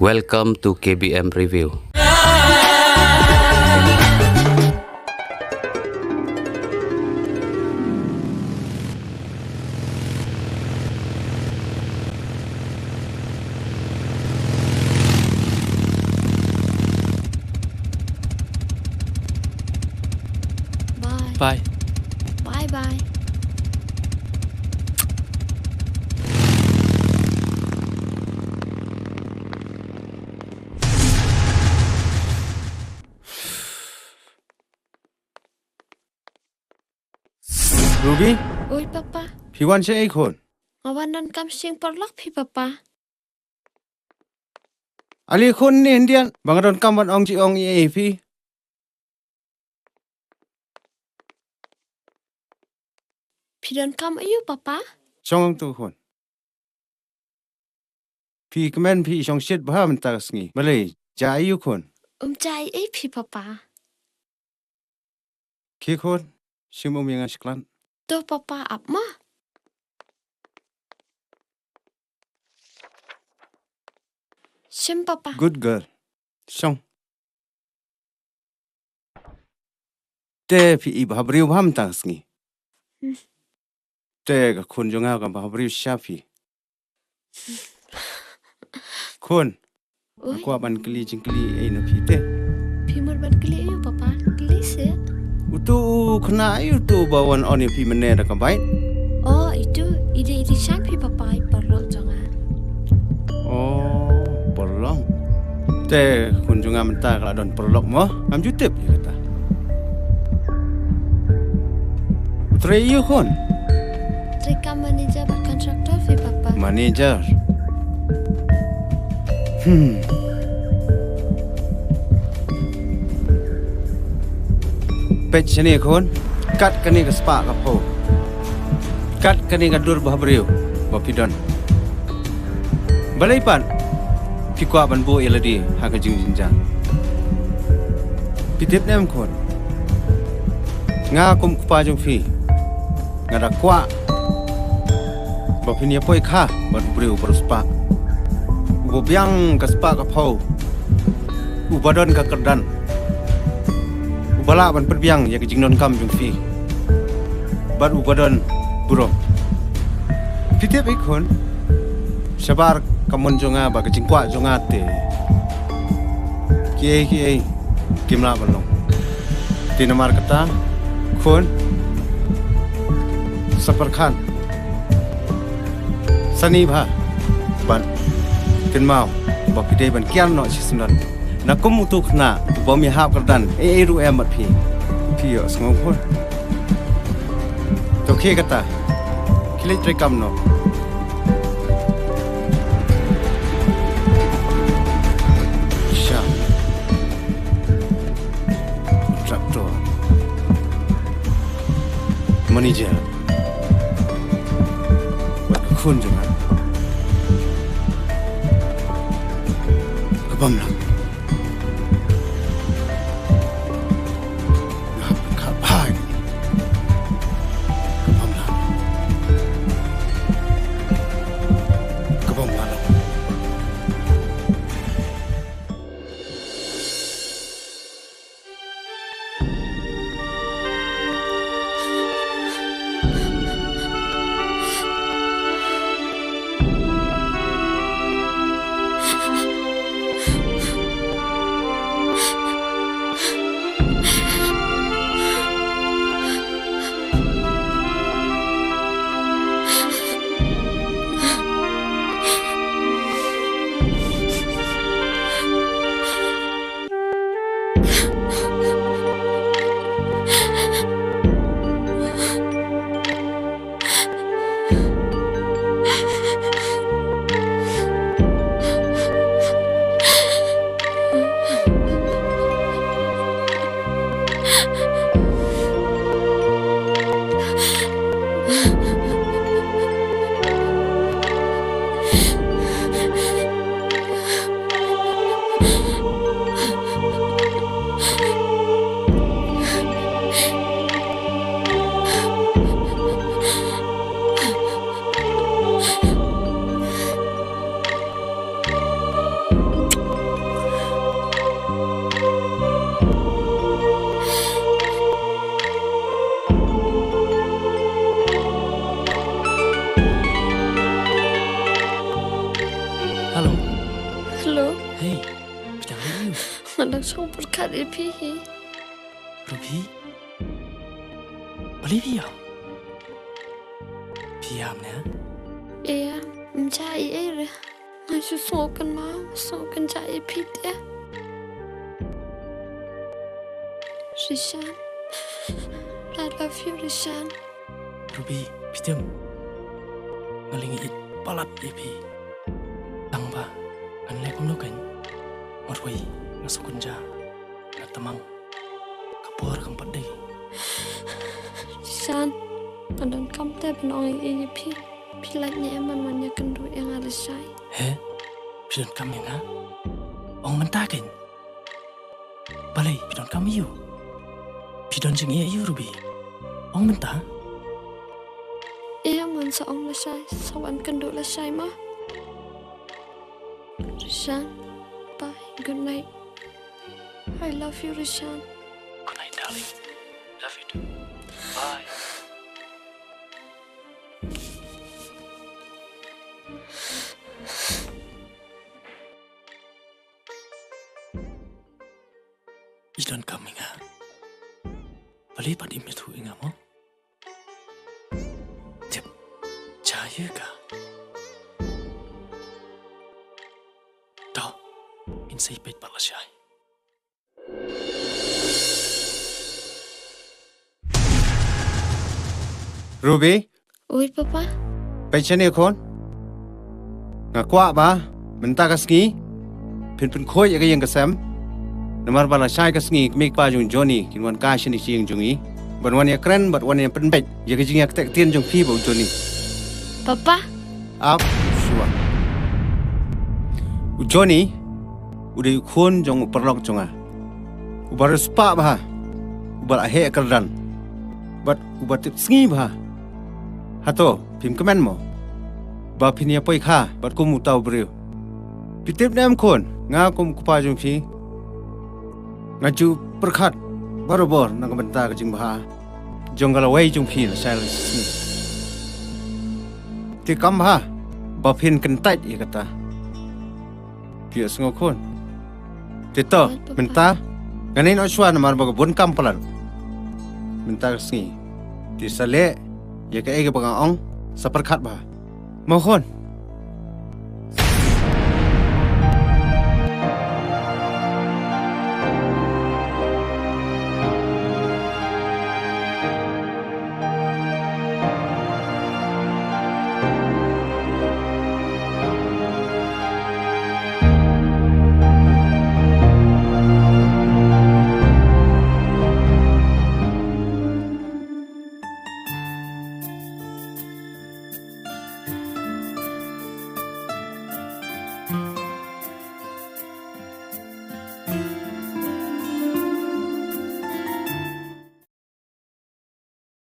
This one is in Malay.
Welcome to KBM Review. Bye. Bye. Ruby, Oi, Papa.พี่วันใช่ไอ้คน Awan nan kam sing porlak pi, Papa. อาลีคนนี่เห็นเดียนบางโดนกำวันองจีองเอพี่ Pi don kam ayu, Papa. ช่องตัวคนพี่ก็แม่นพี่ช่องเช็ดบ้ามันตาสงีมาเลยจะอายุคน Jai ai pi, Papa. ขี้คนชิมยังไงสกลัน To, Papa, ap ma. Sim, Papa. Good girl ช่องแต่พี่อีบ้าบริวบ้ามันตาสงีแต่กับคนจงเอากับบ้าบริวชาพี่คนกว่าบันกลีจิงกลีไอ้นพี่เต้ Pi mur ban keli ayu, Papa. Keli se. Utu kena itu bawan oni pi menera ka baik. Oh, itu ide shan pi, Papa. Porlak jangan. Oh, perlong. Te kunjungan mentah kalau don perlok mo, am jutip ya kata. Treyu kon, Trika manager bat kontraktor pi, Papa. manager. Pet sini kon, kat kani ke spa ka po. Kat kani ka dur bah beriu, bah pidon. Balai pan, pikwa ban bo eladi ha ka jing jinjang. Pitip nem kon. Nga kum kupa jong fi. Nga da kwa. Bah pinia poi kha, ban beriu per spa. Ubo biang ka spa ka po. Ubadon ka kerdan. Ubala ban perbiang ya kejing non kam jung fi. Bat ubadon buro. Pitip ikon. Sabar kamun jonga ba kejing kwa jonga te. Kiai kimla balong. Tinamar kata khon Sapar Khan Sani bha ban kinmau ba pide ban kian no chisnan na kum tu khna bo mi hap kardan e ru em mat phi yo sngong khon to khe kata khile tre kam no sha tractor manager ba khun janga kabam lang Hello. Hey, macam mana you? Anak saya berkat Pi. Ruby? Boleh diam? Diam ya? Iya, mencari air. Saya sokan cari Pi dia. Rishan, I love you, Rishan. Ruby, diam. Ngalingi palat Pi. Tang ba? Anlek kum nukan. Marwai, masuk kunja. Natamang. Kapur kampat day. Rishan, andan kam teh benong ini Pi. Pilatnya man kendu yang ada saya. He? Pidon kami nga? Ong mentakin. Balay, pidon kami you. Pidon jeng iya you, Ruby. Ong mentah? Iya man sa ong la saya, sawan kendu la saya mah. Rishan, bye, good night. I love you, Rishan. Good night, darling. Love you too. Bye. Pidon kami nga? Balay pa di mitu inga mo? Tip, cahaya ka? Dah, insipit pala siya. Ruby, Oi, Papa. ไปเชนี่คนงากว่าบ้ามันตากสกีเป็นโคยยังก็ยังกระแซมนำมาบาลาชายกสกีมีป้าจงจอนี่กินวันกาชนิดชิงจงอีบัดวันนี้เครนบัดวันนี้เป็นเป็ดยังก็จริงอยากแต่เตียนจงพี่บอกจอนี่ Papa. อัพชัวจอนี่อุดยคนจงปลอกจงอ่ะอุบาร์สปาบ้าอุบาร์เฮกระดันบัดอุบาร์ติดสกีบ้าฮัตโตพิมพ์คอมเมนต์มั้งบาพินียป่วยข้าบัดกุมุตาวบริวพิทิบแนมคนงากุมกุปาจงพีงาจูประคัดบาร์บอร์นักบันตากจิงบ้าจงกะละไว้จงพีนะใช่เลยสิที่คำบ้าบาพินกันตัดอีกตาเกี่ยสงคนที่โตมันตางานนี้น้อยชวนมาบอกบุญคำพลันมันตาสงีที่สะเละอยากให้เอกบังอ่องสับประคัดบ้ามาคน